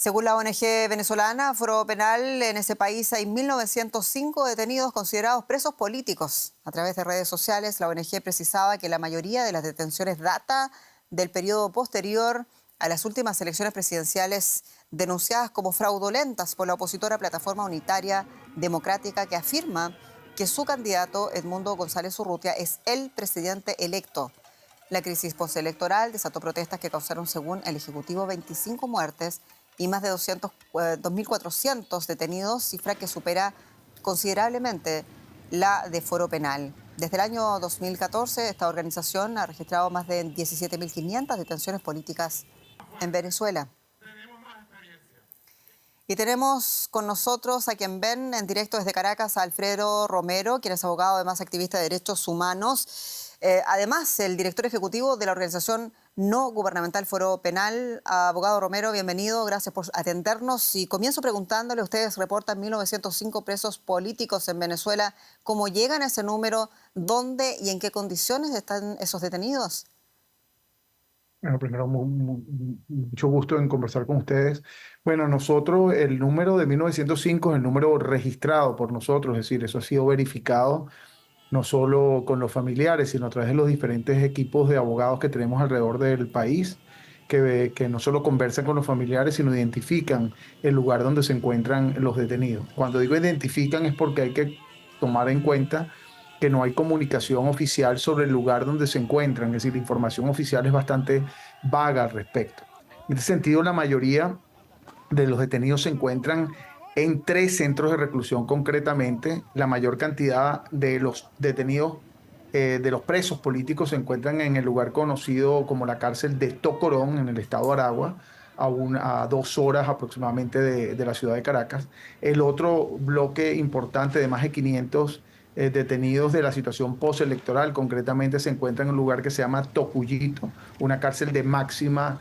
Según la ONG venezolana Foro Penal, en ese país hay 1.905 detenidos considerados presos políticos. A través de redes sociales, la ONG precisaba que la mayoría de las detenciones data del periodo posterior a las últimas elecciones presidenciales denunciadas como fraudulentas por la opositora Plataforma Unitaria Democrática, que afirma que su candidato, Edmundo González Urrutia, es el presidente electo. La crisis postelectoral desató protestas que causaron, según el Ejecutivo, 25 muertes y más de 2.400 detenidos, cifra que supera considerablemente la de Foro Penal. Desde el año 2014, esta organización ha registrado más de 17.500 detenciones políticas en Venezuela. Y tenemos con nosotros a quien ven en directo desde Caracas, a Alfredo Romero, quien es abogado, además activista de derechos humanos. Además, el director ejecutivo de la organización no gubernamental Foro Penal. Abogado Romero, bienvenido, gracias por atendernos. Y comienzo preguntándole, ustedes reportan 1.905 presos políticos en Venezuela. ¿Cómo llegan a ese número? ¿Dónde y en qué condiciones están esos detenidos? Bueno, primero, mucho gusto en conversar con ustedes. Bueno, nosotros, el número de 1905 es el número registrado por nosotros, es decir, eso ha sido verificado no solo con los familiares, sino a través de los diferentes equipos de abogados que tenemos alrededor del país, que no solo conversan con los familiares, sino identifican el lugar donde se encuentran los detenidos. Cuando digo identifican es porque hay que tomar en cuenta que no hay comunicación oficial sobre el lugar donde se encuentran, es decir, la información oficial es bastante vaga al respecto. En ese sentido, la mayoría de los detenidos se encuentran en 3 centros de reclusión concretamente. La mayor cantidad de los detenidos, de los presos políticos, se encuentran en el lugar conocido como la cárcel de Tocorón, en el estado de Aragua, a 2 horas aproximadamente de la ciudad de Caracas. El otro bloque importante de más de 500 detenidos de la situación postelectoral, concretamente se encuentra en un lugar que se llama Tocuyito, una cárcel de máxima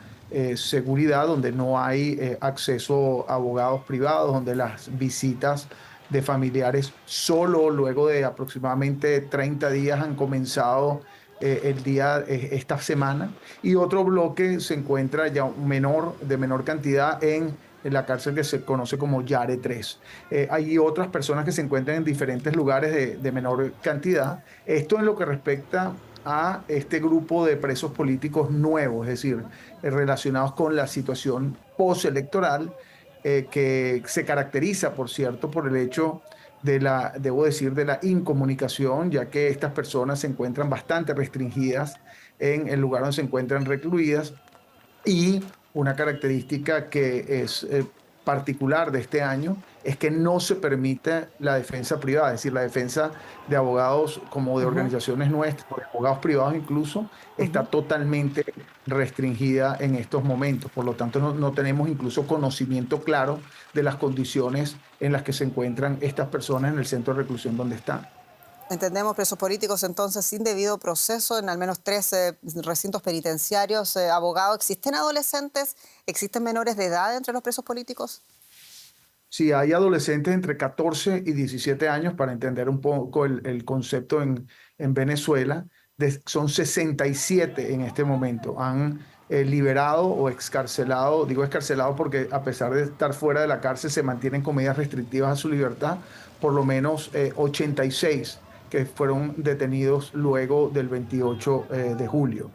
seguridad, donde no hay acceso a abogados privados, donde las visitas de familiares solo luego de aproximadamente 30 días han comenzado esta semana. Y otro bloque se encuentra ya de menor cantidad en la cárcel que se conoce como Yare 3. Hay otras personas que se encuentran en diferentes lugares de menor cantidad. Esto en lo que respecta a este grupo de presos políticos nuevos, es decir, relacionados con la situación postelectoral, que se caracteriza, por cierto, por el hecho debo decir, de la incomunicación, ya que estas personas se encuentran bastante restringidas en el lugar donde se encuentran recluidas. Y una característica que es particular de este año es que no se permite la defensa privada, es decir, la defensa de abogados como de Ujú, organizaciones nuestras, de abogados privados incluso, está ujú. totalmente restringida en estos momentos. Por lo tanto, no tenemos incluso conocimiento claro de las condiciones en las que se encuentran estas personas en el centro de reclusión donde están. Entendemos presos políticos entonces sin debido proceso en al menos 13 recintos penitenciarios. Abogado, ¿existen adolescentes? ¿Existen menores de edad entre los presos políticos? Si hay adolescentes entre 14 y 17 años, para entender un poco el concepto en Venezuela, son 67 en este momento. Han liberado o excarcelado, digo excarcelado porque a pesar de estar fuera de la cárcel se mantienen con medidas restrictivas a su libertad, por lo menos 86 que fueron detenidos luego del 28 de julio.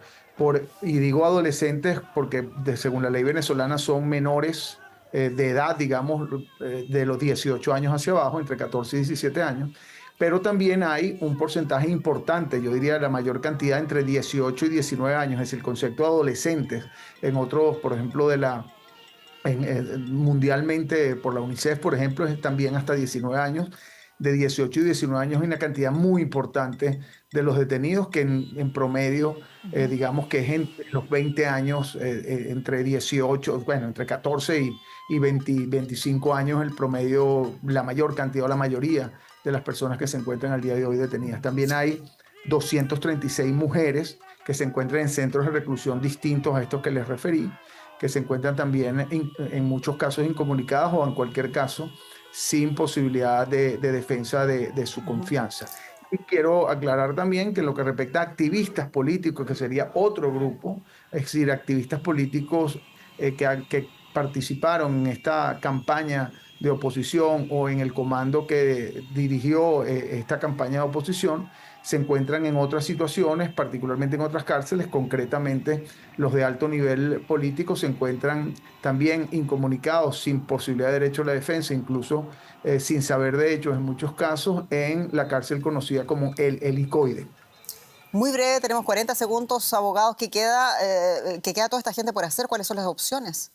Y digo adolescentes porque según la ley venezolana son menores de edad, digamos, de los 18 años hacia abajo, entre 14 y 17 años, pero también hay un porcentaje importante, yo diría la mayor cantidad entre 18 y 19 años, es decir, el concepto de adolescentes en otros, por ejemplo, mundialmente por la UNICEF, por ejemplo, es también hasta 19 años. De 18 y 19 años hay una cantidad muy importante de los detenidos que en promedio, digamos que es entre los 20 años, entre 18, bueno, entre 14 y 20, 25 años el promedio, la mayor cantidad o la mayoría de las personas que se encuentran al día de hoy detenidas. También hay 236 mujeres que se encuentran en centros de reclusión distintos a estos que les referí, que se encuentran también en muchos casos incomunicadas o en cualquier caso sin posibilidad de defensa de su Ujú. confianza. Y quiero aclarar también que en lo que respecta a activistas políticos, que sería otro grupo, es decir, activistas políticos participaron en esta campaña de oposición o en el comando que dirigió esta campaña de oposición, se encuentran en otras situaciones, particularmente en otras cárceles. Concretamente, los de alto nivel político se encuentran también incomunicados, sin posibilidad de derecho a la defensa, incluso sin saber de hechos en muchos casos, en la cárcel conocida como el Helicoide. Muy breve, tenemos 40 segundos, abogados, ¿qué queda toda esta gente por hacer? ¿Cuáles son las opciones?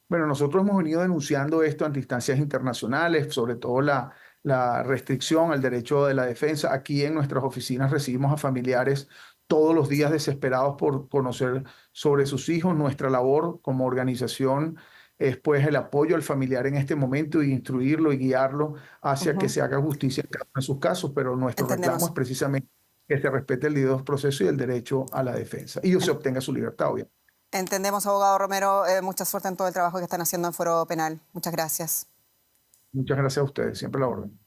Bueno, nosotros hemos venido denunciando esto ante instancias internacionales, sobre todo la restricción al derecho de la defensa. Aquí en nuestras oficinas recibimos a familiares todos los días desesperados por conocer sobre sus hijos. Nuestra labor como organización es pues el apoyo al familiar en este momento y instruirlo y guiarlo hacia que Ujú. se haga justicia en cada uno de sus casos, pero nuestro reclamo Entendemos. es precisamente que se respete el debido proceso y el derecho a la defensa y se En- obtenga su libertad, obviamente. Entendemos, abogado Romero. Mucha suerte en todo el trabajo que están haciendo en Foro Penal. Muchas gracias. Muchas gracias a ustedes, siempre a la orden.